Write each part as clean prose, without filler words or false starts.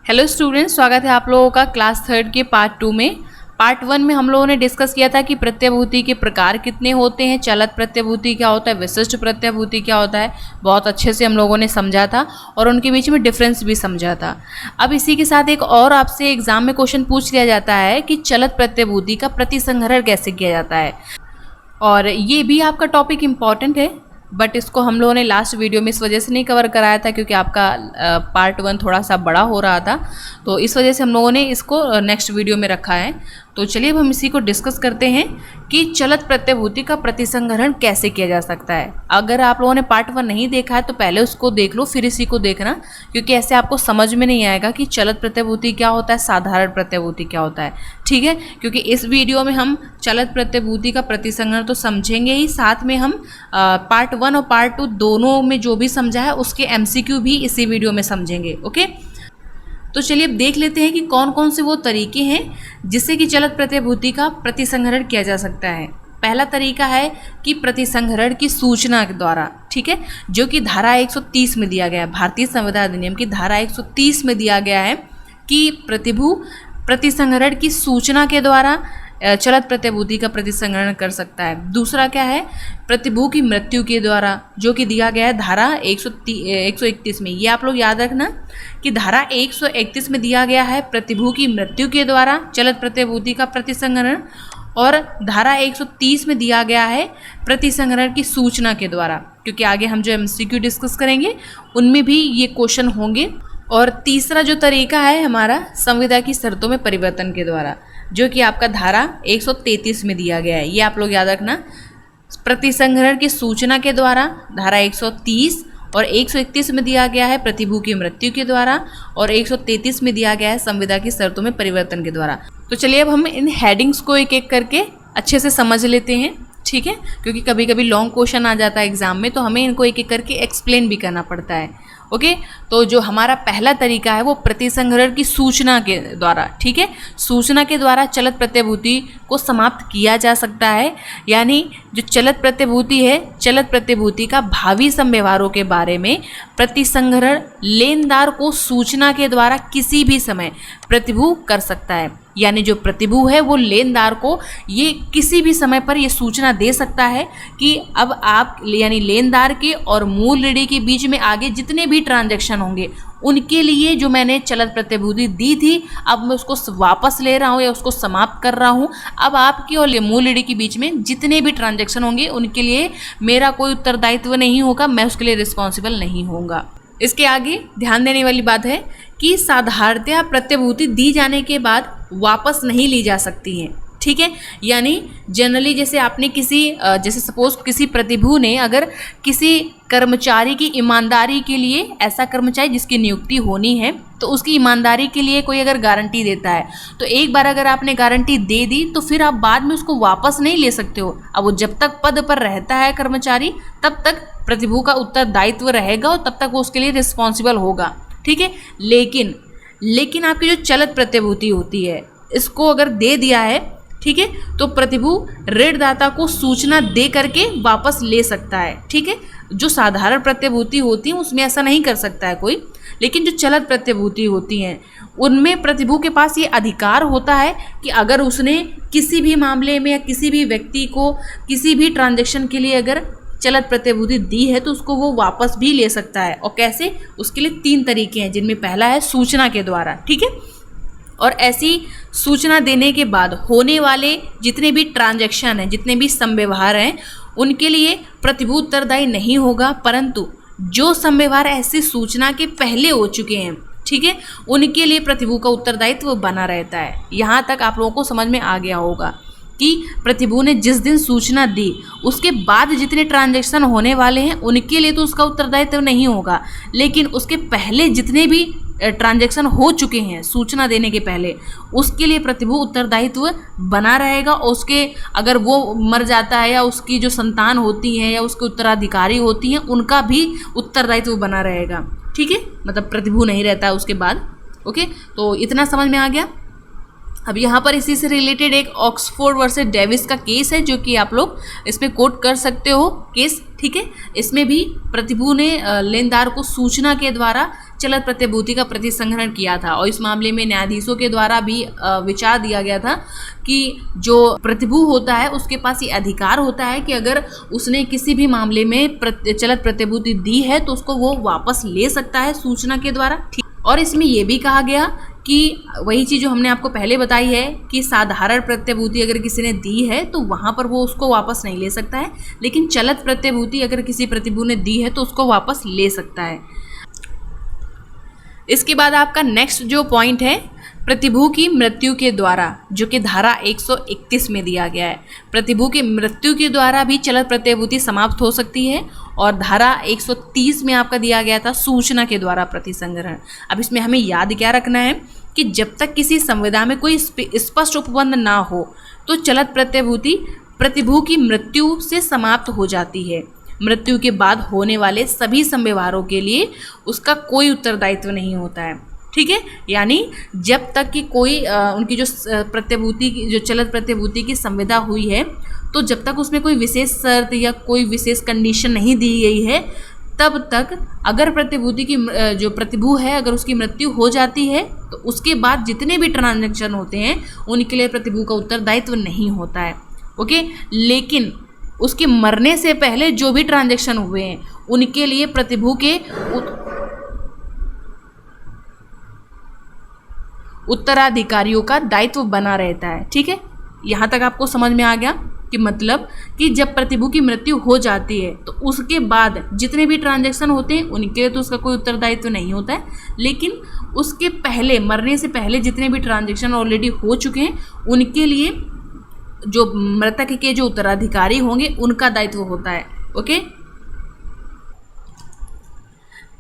Hello students, स्वागत है आप लोगों का क्लास थर्ड के पार्ट 2 में। पार्ट 1 में हम लोगों ने डिस्कस किया था कि प्रत्यभूति के प्रकार कितने होते हैं, चलत प्रत्यभूति क्या होता है, विशिष्ट प्रत्यभूति क्या होता है। बहुत अच्छे से हम लोगों ने समझा था और उनके बीच में डिफरेंस भी समझा था। अब इसी के साथ एक और आपसे एग्जाम में क्वेश्चन पूछ लिया जाता है कि चलत प्रत्यभूति का प्रतिसंहरण कैसे किया जाता है, और ये भी आपका टॉपिक इम्पॉर्टेंट है, बट इसको हम लोगों ने लास्ट वीडियो में इस वजह से नहीं कवर कराया था क्योंकि आपका पार्ट 1 थोड़ा सा बड़ा हो रहा था, तो इस वजह से हम लोगों ने इसको नेक्स्ट वीडियो में रखा है। तो चलिए अब हम इसी को डिस्कस करते हैं कि चलत प्रत्यभूति का प्रतिसंहरण कैसे किया जा सकता है। अगर आप लोगों ने पार्ट 1 नहीं देखा है तो पहले उसको देख लो, फिर इसी को देखना, क्योंकि ऐसे आपको समझ में नहीं आएगा कि चलत प्रत्यभूति क्या होता है, साधारण प्रत्यभूति क्या होता है। ठीक है, क्योंकि इस वीडियो में हम चलत प्रत्यभूति का प्रतिसंहरण तो समझेंगे ही, साथ में हम पार्ट 1 और पार्ट 2 दोनों में जो भी समझा है उसके MCQ भी इसी वीडियो में समझेंगे। ओके, तो चलिए अब देख लेते हैं कि कौन कौन से वो तरीके हैं जिससे कि चलत प्रत्यभूति का प्रतिसंहरण किया जा सकता है। पहला तरीका है कि प्रतिसंहरण की सूचना के द्वारा, ठीक है, जो कि धारा 130 में दिया गया है, भारतीय संविधान अधिनियम की धारा 130 में दिया गया है कि प्रतिभू प्रतिसंहरण की सूचना के द्वारा चलत प्रत्यभूति का प्रतिसंहरण कर सकता है। दूसरा क्या है, प्रतिभू की मृत्यु के द्वारा, जो कि दिया गया है धारा 131 में। ये आप लोग याद रखना कि धारा 131 में दिया गया है प्रतिभू की मृत्यु के द्वारा चलत प्रत्यभूति का प्रतिसंहरण, और धारा 130 में दिया गया है प्रतिसंहरण की सूचना के द्वारा, क्योंकि आगे हम जो MCQ डिस्कस करेंगे उनमें भी ये क्वेश्चन होंगे। और तीसरा जो तरीका है हमारा संविदा की शर्तों में परिवर्तन के द्वारा, जो कि आपका धारा 133 में दिया गया है। ये आप लोग याद रखना, प्रतिसंहरण की सूचना के द्वारा धारा 130, और 131 में दिया गया है प्रतिभू की मृत्यु के द्वारा, और 133 में दिया गया है संविदा की शर्तों में परिवर्तन के द्वारा। तो चलिए अब हम इन हेडिंग्स को एक एक करके अच्छे से समझ लेते हैं, ठीक है, क्योंकि कभी कभी लॉन्ग क्वेश्चन आ जाता है एग्जाम में, तो हमें इनको एक एक करके एक्सप्लेन भी करना पड़ता है। ओके, तो जो हमारा पहला तरीका है वो प्रतिसंहरण की सूचना के द्वारा, ठीक है, सूचना के द्वारा चलत प्रत्यभूति को समाप्त किया जा सकता है। यानी जो चलत प्रत्यभूति है, चलत प्रत्यभूति का भावी संव्यवहारों के बारे में प्रतिसंहरण लेनदार को सूचना के द्वारा किसी भी समय प्रतिभू कर सकता है। यानी जो प्रतिभू है वो लेनदार को ये किसी भी समय पर ये सूचना दे सकता है कि अब आप यानी लेनदार के और मूल ऋणी के बीच में आगे जितने भी ट्रांजैक्शन होंगे उनके लिए जो मैंने चलत प्रत्यभूति दी थी, अब मैं उसको वापस ले रहा हूँ या उसको समाप्त कर रहा हूँ। अब आपके और मूल ऋणी के बीच में जितने भी ट्रांजैक्शन होंगे उनके लिए मेरा कोई उत्तरदायित्व नहीं होगा, मैं उसके लिए रिस्पॉन्सिबल नहीं होऊंगा। इसके आगे ध्यान देने वाली बात है कि साधारणतया प्रत्यभूति दी जाने के बाद वापस नहीं ली जा सकती है, ठीक है। यानी जनरली जैसे आपने जैसे सपोज किसी प्रतिभू ने अगर किसी कर्मचारी की ईमानदारी के लिए, ऐसा कर्मचारी जिसकी नियुक्ति होनी है तो उसकी ईमानदारी के लिए कोई अगर गारंटी देता है, तो एक बार अगर आपने गारंटी दे दी तो फिर आप बाद में उसको वापस नहीं ले सकते हो। अब वो जब तक पद पर रहता है कर्मचारी तब तक प्रतिभू का उत्तरदायित्व रहेगा और तब तक वो उसके लिए रिस्पॉन्सिबल होगा, ठीक है। लेकिन आपकी जो चलत प्रत्यभूति होती है, इसको अगर दे दिया है, ठीक है, तो प्रतिभू ऋणदाता को सूचना दे करके वापस ले सकता है, ठीक है। जो साधारण प्रत्यभूति होती है उसमें ऐसा नहीं कर सकता है कोई, लेकिन जो चलत प्रत्यभूति होती हैं उनमें प्रतिभू के पास ये अधिकार होता है कि अगर उसने किसी भी मामले में या किसी भी व्यक्ति को किसी भी ट्रांजैक्शन के लिए अगर चलत प्रत्यभूति दी है तो उसको वो वापस भी ले सकता है। और कैसे, उसके लिए 3 तरीके हैं, जिनमें पहला है सूचना के द्वारा, ठीक है। और ऐसी सूचना देने के बाद होने वाले जितने भी ट्रांजैक्शन हैं, जितने भी संव्यवहार हैं, उनके लिए प्रतिभू उत्तरदायी नहीं होगा, परंतु जो संव्यवहार ऐसी सूचना के पहले हो चुके हैं, ठीक है, उनके लिए प्रतिभू का उत्तरदायित्व बना रहता है। यहाँ तक आप लोगों को समझ में आ गया होगा कि प्रतिभू ने जिस दिन सूचना दी उसके बाद जितने ट्रांजैक्शन होने वाले हैं उनके लिए तो उसका उत्तरदायित्व नहीं होगा, लेकिन उसके पहले जितने भी ट्रांजैक्शन हो चुके हैं सूचना देने के पहले, उसके लिए प्रतिभू उत्तरदायित्व बना रहेगा। और उसके अगर वो मर जाता है या उसकी जो संतान होती है या उसके उत्तराधिकारी होती हैं उनका भी उत्तरदायित्व बना रहेगा, ठीक है, मतलब प्रतिभू नहीं रहता है उसके बाद। ओके, तो इतना समझ में आ गया। अब यहाँ पर इसी से रिलेटेड एक ऑक्सफोर्ड वर्सेस डेविस का केस है जो कि आप लोग इसमें कोट कर सकते हो केस, ठीक है। इसमें भी प्रतिभू ने लेनदार को सूचना के द्वारा चलत प्रतिभूति का प्रतिसंग्रहण किया था। और इस मामले में न्यायाधीशों के द्वारा भी विचार दिया गया था कि जो प्रतिभू होता है उसके पास ये अधिकार होता है कि अगर उसने किसी भी मामले में चलत प्रतिभूति दी है तो उसको वो वापस ले सकता है सूचना के द्वारा। ठीक, और इसमें यह भी कहा गया कि वही चीज़ जो हमने आपको पहले बताई है कि साधारण प्रतिभूति अगर किसी ने दी है तो वहाँ पर वो उसको वापस नहीं ले सकता है, लेकिन चलत प्रतिभूति अगर किसी प्रतिभू ने दी है तो उसको वापस ले सकता है। इसके बाद आपका नेक्स्ट जो पॉइंट है प्रतिभू की मृत्यु के द्वारा, जो कि धारा 131 में दिया गया है। प्रतिभू की मृत्यु के द्वारा भी चलत प्रतिभूति समाप्त हो सकती है। और धारा 130 में आपका दिया गया था सूचना के द्वारा प्रतिसंग्रहण। अब इसमें हमें याद क्या रखना है कि जब तक किसी संविदा में कोई स्पष्ट उपबंध ना हो तो चलत प्रतिभूति प्रतिभू की मृत्यु से समाप्त हो जाती है। मृत्यु के बाद होने वाले सभी संव्यवहारों के लिए उसका कोई उत्तरदायित्व नहीं होता है। ठीक है, यानी जब तक कि कोई उनकी जो प्रतिभूति जो चलत प्रतिभूति की संविदा हुई है तो जब तक उसमें कोई विशेष शर्त या कोई विशेष कंडीशन नहीं दी गई है तब तक अगर प्रतिभूति की जो प्रतिभू है अगर उसकी मृत्यु हो जाती है तो उसके बाद जितने भी ट्रांजैक्शन होते हैं उनके लिए प्रतिभू का उत्तरदायित्व नहीं होता है। ओके, लेकिन उसके मरने से पहले जो भी ट्रांजैक्शन हुए हैं उनके लिए प्रतिभू के उत्तराधिकारियों का दायित्व बना रहता है। ठीक है, यहाँ तक आपको समझ में आ गया कि मतलब कि जब प्रतिभू की मृत्यु हो जाती है तो उसके बाद जितने भी ट्रांजैक्शन होते हैं उनके लिए तो उसका कोई उत्तरदायित्व नहीं होता है, लेकिन उसके पहले मरने से पहले जितने भी ट्रांजैक्शन ऑलरेडी हो चुके हैं उनके लिए जो मृतक के जो उत्तराधिकारी होंगे उनका दायित्व होता है। ओके,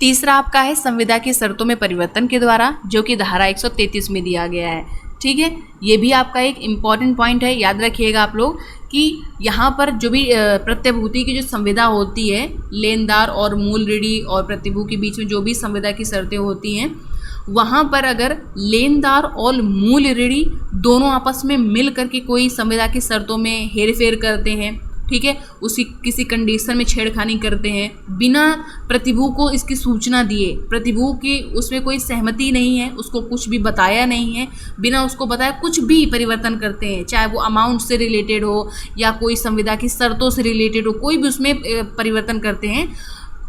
तीसरा आपका है संविदा की शर्तों में परिवर्तन के द्वारा, जो कि धारा 133 में दिया गया है। ठीक है, ये भी आपका एक इम्पॉर्टेंट पॉइंट है, याद रखिएगा आप लोग कि यहाँ पर जो भी प्रतिभूति की जो संविदा होती है, लेनदार और मूल ऋणी और प्रतिभू के बीच में जो भी संविदा की शर्तें होती हैं, वहाँ पर अगर लेनदार और मूल ऋणी दोनों आपस में मिल करके कोई संविदा की शर्तों में हेरफेर करते हैं, ठीक है, उसी किसी कंडीशन में छेड़खानी करते हैं बिना प्रतिभू को इसकी सूचना दिए, प्रतिभू की उसमें कोई सहमति नहीं है, उसको कुछ भी बताया नहीं है, बिना उसको बताया कुछ भी परिवर्तन करते हैं, चाहे वो अमाउंट से रिलेटेड हो या कोई संविदा की शर्तों से रिलेटेड हो, कोई भी उसमें परिवर्तन करते हैं,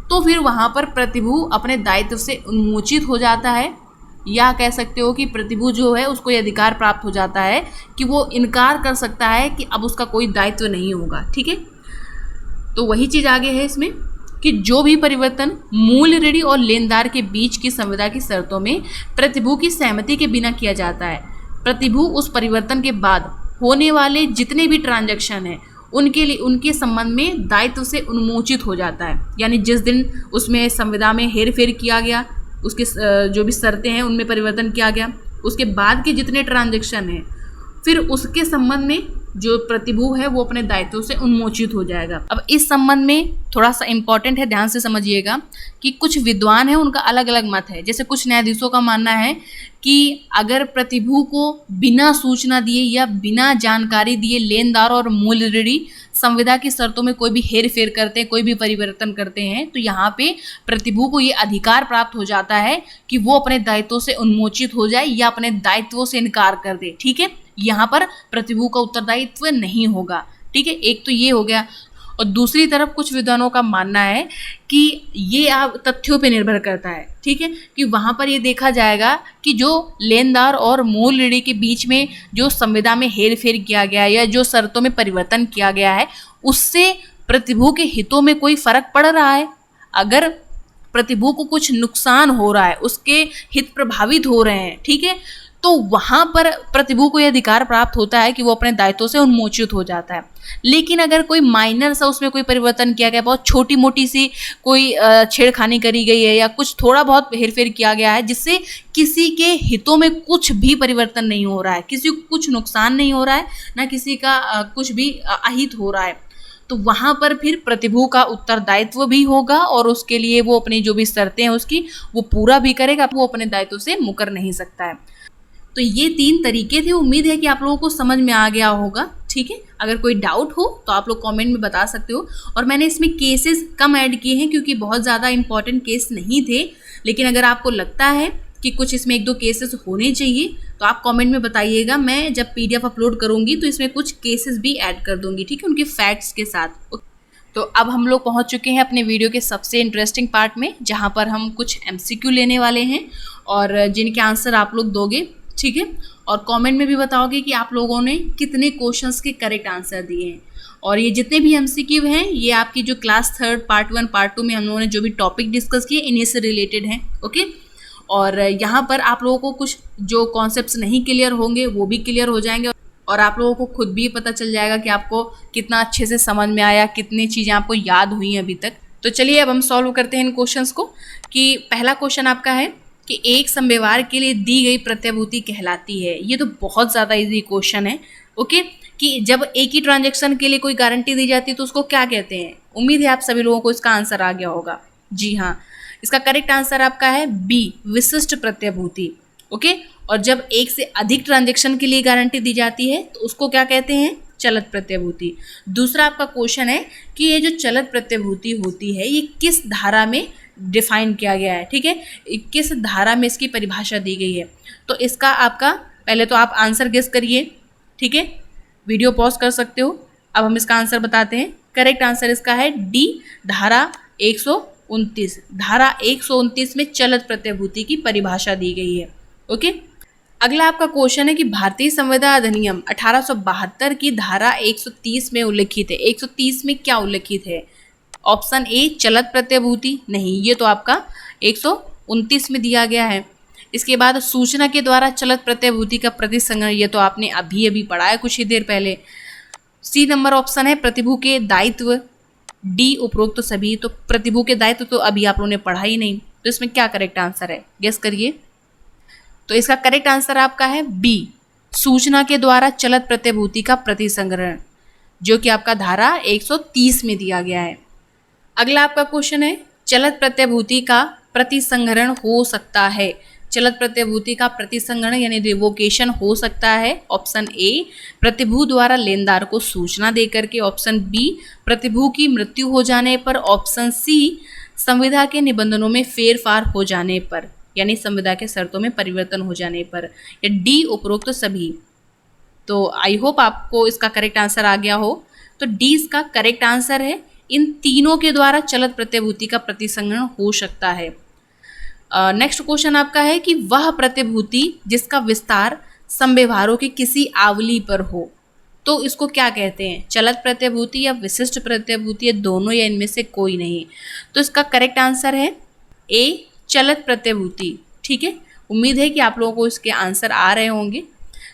तो फिर वहाँ पर प्रतिभू अपने दायित्व से उन्मोचित हो जाता है, या कह सकते हो कि प्रतिभू जो है उसको ये अधिकार प्राप्त हो जाता है कि वो इनकार कर सकता है कि अब उसका कोई दायित्व नहीं होगा। ठीक है, तो वही चीज़ आगे है इसमें कि जो भी परिवर्तन मूल ऋणी और लेनदार के बीच की संविदा की शर्तों में प्रतिभू की सहमति के बिना किया जाता है, प्रतिभू उस परिवर्तन के बाद होने वाले जितने भी ट्रांजैक्शन हैं उनके लिए उनके संबंध में दायित्व से उन्मोचित हो जाता है। यानी जिस दिन उसमें संविदा में हेरफेर किया गया, उसके जो भी शर्तें हैं उनमें परिवर्तन किया गया, उसके बाद के जितने ट्रांजैक्शन हैं फिर उसके संबंध में जो प्रतिभू है वो अपने दायित्व से उन्मोचित हो जाएगा। अब इस संबंध में थोड़ा सा इम्पॉर्टेंट है, ध्यान से समझिएगा कि कुछ विद्वान हैं उनका अलग अलग मत है। जैसे कुछ न्यायाधीशों का मानना है कि अगर प्रतिभू को बिना सूचना दिए या बिना जानकारी दिए लेनदार और मूल ऋणी संविदा की शर्तों में कोई भी हेरफेर करते हैं, कोई भी परिवर्तन करते हैं, तो यहाँ पे प्रतिभू को ये अधिकार प्राप्त हो जाता है कि वो अपने दायित्वों से उन्मोचित हो जाए या अपने दायित्वों से इनकार कर दे। ठीक है, यहाँ पर प्रतिभू का उत्तरदायित्व नहीं होगा। ठीक है, एक तो ये हो गया। और दूसरी तरफ कुछ विद्वानों का मानना है कि ये आप तथ्यों पे निर्भर करता है। ठीक है, कि वहाँ पर ये देखा जाएगा कि जो लेनदार और मूल ऋणी के बीच में जो संविदा में हेरफेर किया गया है या जो शर्तों में परिवर्तन किया गया है उससे प्रतिभू के हितों में कोई फर्क पड़ रहा है। अगर प्रतिभू को कुछ नुकसान हो रहा है, उसके हित प्रभावित हो रहे हैं, ठीक है, तो वहाँ पर प्रतिभू को यह अधिकार प्राप्त होता है कि वो अपने दायित्वों से उन्मोचित हो जाता है। लेकिन अगर कोई माइनर सा उसमें कोई परिवर्तन किया गया, बहुत छोटी मोटी सी कोई छेड़खानी करी गई है या कुछ थोड़ा बहुत हेरफेर किया गया है जिससे किसी के हितों में कुछ भी परिवर्तन नहीं हो रहा है, किसी को कुछ नुकसान नहीं हो रहा है, ना किसी का कुछ भी अहित हो रहा है, तो वहाँ पर फिर प्रतिभू का उत्तरदायित्व भी होगा और उसके लिए वो अपनी जो भी शर्तें हैं उसकी वो पूरा भी करेगा, वो अपने दायित्व से मुकर नहीं सकता है। तो ये 3 तरीके थे। उम्मीद है कि आप लोगों को समझ में आ गया होगा। ठीक है, अगर कोई डाउट हो तो आप लोग कमेंट में बता सकते हो। और मैंने इसमें केसेस कम ऐड किए हैं क्योंकि बहुत ज़्यादा इंपॉर्टेंट केस नहीं थे। लेकिन अगर आपको लगता है कि कुछ इसमें 1-2 केसेस होने चाहिए तो आप कमेंट में बताइएगा, मैं जब PDF अपलोड करूँगी तो इसमें कुछ केसेस भी ऐड कर दूँगी, ठीक है, उनके फैक्ट्स के साथ। तो अब हम लोग पहुंच चुके हैं अपने वीडियो के सबसे इंटरेस्टिंग पार्ट में, जहां पर हम कुछ MCQ लेने वाले हैं और जिनके आंसर आप लोग दोगे, ठीक है, और कमेंट में भी बताओगे कि आप लोगों ने कितने क्वेश्चंस के करेक्ट आंसर दिए हैं। और ये जितने भी MCQ हैं ये आपकी जो क्लास 3 पार्ट 1 पार्ट 2 में हम लोगों ने जो भी टॉपिक डिस्कस किए इन्हीं से रिलेटेड हैं, ओके। और यहाँ पर आप लोगों को कुछ जो कॉन्सेप्ट्स नहीं क्लियर होंगे वो भी क्लियर हो जाएंगे और आप लोगों को खुद भी पता चल जाएगा कि आपको कितना अच्छे से समझ में आया, कितनी चीज़ें आपको याद हुई हैं अभी तक। तो चलिए अब हम सॉल्व करते हैं इन क्वेश्चंस को। कि पहला क्वेश्चन आपका है कि एक समव्यवहार के लिए दी गई प्रत्याभूति कहलाती है। ये तो बहुत ज़्यादा इजी क्वेश्चन है, ओके। कि जब एक ही ट्रांजेक्शन के लिए कोई गारंटी दी जाती है तो उसको क्या कहते हैं। उम्मीद है आप सभी लोगों को इसका आंसर आ गया होगा। जी हाँ, इसका करेक्ट आंसर आपका है बी, विशिष्ट प्रत्याभूति, ओके। और जब एक से अधिक ट्रांजैक्शन के लिए गारंटी दी जाती है तो उसको क्या कहते हैं, चलत प्रत्याभूति। दूसरा आपका क्वेश्चन है कि ये जो चलत प्रत्याभूति होती है ये किस धारा में डिफाइन किया गया है, ठीक है, किस धारा में इसकी परिभाषा दी गई है। तो इसका आपका पहले तो आप आंसर गेस करिए, ठीक है, वीडियो पॉज कर सकते हो। अब हम इसका आंसर बताते हैं। करेक्ट आंसर इसका है डी, धारा 129। धारा 129 में चलत प्रत्याभूति की परिभाषा दी गई है, ओके। अगला आपका क्वेश्चन है कि भारतीय संविदा अधिनियम 1872 की धारा 130 में उल्लिखित है। 130 में क्या उल्लिखित है। ऑप्शन ए चलत प्रत्याभूति, नहीं, ये तो आपका 129 में दिया गया है। इसके बाद सूचना के द्वारा चलत प्रत्याभूति का प्रतिसंग्रहण, ये तो आपने अभी अभी पढ़ा है कुछ ही देर पहले। सी नंबर ऑप्शन है प्रतिभू के दायित्व, डी उपरोक्त सभी। तो प्रतिभू के दायित्व तो अभी आप लोगों ने पढ़ा ही नहीं, तो इसमें क्या करेक्ट आंसर है, गेस करिए। तो इसका करेक्ट आंसर आपका है बी, सूचना के द्वारा चलत प्रत्याभूति का प्रतिसंग्रहण, जो कि आपका धारा 130 में दिया गया है। अगला आपका क्वेश्चन है चलत प्रत्याभूति का प्रतिसंग्रहण हो सकता है। चलत प्रत्याभूति का प्रतिसंग्रहण यानी रिवोकेशन हो सकता है। ऑप्शन ए प्रतिभू द्वारा लेनदार को सूचना देकर के, ऑप्शन बी प्रतिभू की मृत्यु हो जाने पर, ऑप्शन सी संविदा के निबंधनों में फेरफार हो जाने पर यानी संविदा के शर्तों में परिवर्तन हो जाने पर, या डी उपरोक्त सभी। तो आई होप आपको इसका करेक्ट आंसर आ गया हो। तो डी इसका करेक्ट आंसर है, इन तीनों के द्वारा चलत प्रत्याभूति का प्रतिसंग्रहण हो सकता है। नेक्स्ट क्वेश्चन आपका है कि वह प्रत्याभूति जिसका विस्तार समव्यवहारों की किसी आवली पर हो, तो इसको क्या कहते हैं, चलत प्रत्याभूति या विशिष्ट प्रत्याभूति, या दोनों, या इनमें से कोई नहीं। तो इसका करेक्ट आंसर है ए, चलत प्रत्याभूति, ठीक है। उम्मीद है कि आप लोगों को इसके आंसर आ रहे होंगे।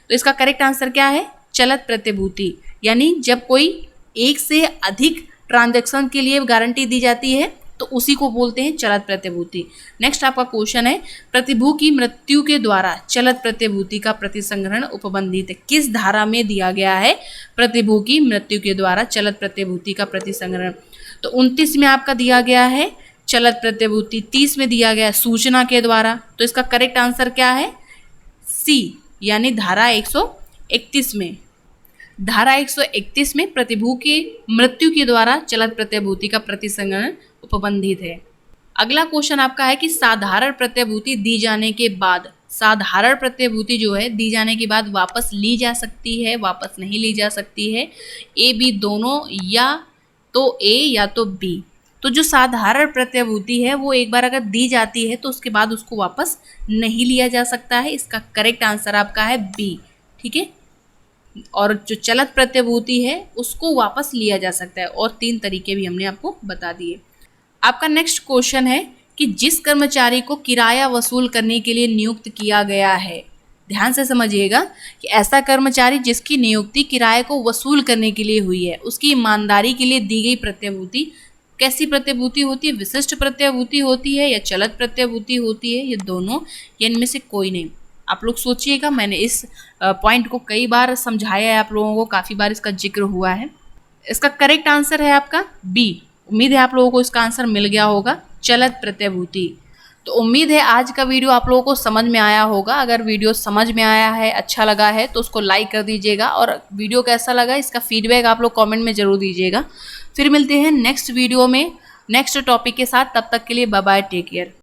तो इसका करेक्ट आंसर क्या है, चलत प्रत्याभूति, यानी जब कोई एक से अधिक ट्रांजैक्शन के लिए गारंटी दी जाती है तो उसी को बोलते हैं चलत प्रत्याभूति। नेक्स्ट आपका क्वेश्चन है प्रतिभू की मृत्यु के द्वारा चलत प्रत्याभूति का प्रतिसंग्रहण उपबंधित है। किस धारा में दिया गया है प्रतिभू की मृत्यु के द्वारा चलत प्रत्याभूति का प्रतिसंग्रहण। तो 29 में आपका दिया गया है चलत प्रत्याभूति, 30 में दिया गया है सूचना के द्वारा। तो इसका करेक्ट आंसर क्या है, सी, यानी धारा 131 में। धारा 131 में प्रतिभू के मृत्यु के द्वारा चलत प्रत्याभूति का प्रतिसंग्रहण उपबंधित है। अगला क्वेश्चन आपका है कि साधारण प्रत्याभूति दी जाने के बाद, साधारण प्रत्याभूति जो है दी जाने के बाद वापस ली जा सकती है, वापस नहीं ली जा सकती है, ए बी दोनों, या तो ए या तो बी। तो जो साधारण प्रत्याभूति है वो एक बार अगर दी जाती है तो उसके बाद उसको वापस नहीं लिया जा सकता है। इसका करेक्ट आंसर आपका है बी, ठीक है। और जो चलत प्रत्याभूति है उसको वापस लिया जा सकता है, और 3 तरीके भी हमने आपको बता दिए। आपका नेक्स्ट क्वेश्चन है कि जिस कर्मचारी को किराया वसूल करने के लिए नियुक्त किया गया है, ध्यान से समझिएगा कि ऐसा कर्मचारी जिसकी नियुक्ति किराए को वसूल करने के लिए हुई है, उसकी ईमानदारी के लिए दी गई प्रत्याभूति कैसी प्रत्याभूति होती है, विशिष्ट प्रत्याभूति होती है या चलत प्रत्याभूति होती है, ये दोनों या इनमें से कोई नहीं। आप लोग सोचिएगा, मैंने इस पॉइंट को कई बार समझाया है आप लोगों को, काफ़ी बार इसका जिक्र हुआ है। इसका करेक्ट आंसर है आपका बी। उम्मीद है आप लोगों को इसका आंसर मिल गया होगा, चलत प्रत्याभूति। तो उम्मीद है आज का वीडियो आप लोगों को समझ में आया होगा। अगर वीडियो समझ में आया है, अच्छा लगा है, तो उसको लाइक कर दीजिएगा, और वीडियो कैसा लगा इसका फीडबैक आप लोग कमेंट में ज़रूर दीजिएगा। फिर मिलते हैं नेक्स्ट वीडियो में नेक्स्ट टॉपिक के साथ। तब तक के लिए बाय बाय, टेक केयर।